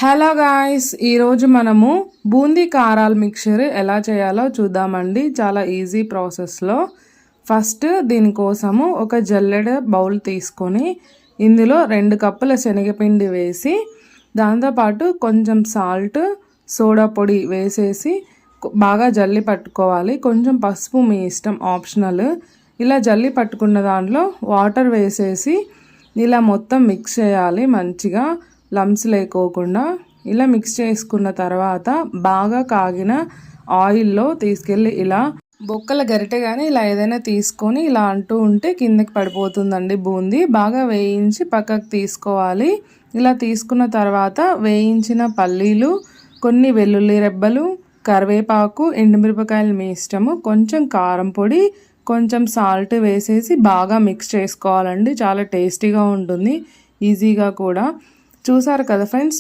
Hello guys, ఈరోజు మనము boondi కారాల mixture ఎలా చేయాలో చూద్దామండి. చాలా ఈజీ ప్రాసెస్లో. ఫస్ట్ దీనికోసము ఒక జల్లెడ బౌల్ తీసుకొని ఇందులో 2 కప్పుల శనగపిండి వేసి దాంతోపాటు కొంచెం సాల్ట్, సోడా పొడి వేసేసి బాగా జల్లి పట్టుకోవాలి. కొంచెం పసుపు మీ ఇష్టం, ఆప్షనల్. ఇలా జల్లి పట్టుకున్న దాంట్లో వాటర్ వేసేసి ఇలా మొత్తం మిక్స్ చేయాలి మంచిగా, లమ్స్ లేకోకుండా. ఇలా మిక్స్ చేసుకున్న తర్వాత బాగా కాగిన ఆయిల్లో తీసుకెళ్ళి ఇలా బొక్కల గరిటె కానీ ఇలా ఏదైనా తీసుకొని ఇలా అంటూ ఉంటే కిందకి పడిపోతుందండి బూందీ. బాగా వేయించి పక్కకు తీసుకోవాలి. ఇలా తీసుకున్న తర్వాత వేయించిన పల్లీలు, కొన్ని వెల్లుల్లి రెబ్బలు, కరివేపాకు, ఎండుమిరపకాయలు మీ ఇష్టము, కొంచెం కారం పొడి, కొంచెం సాల్ట్ వేసేసి బాగా మిక్స్ చేసుకోవాలండి. చాలా టేస్టీగా ఉంటుంది, ఈజీగా కూడా. చూసారు కదా ఫ్రెండ్స్.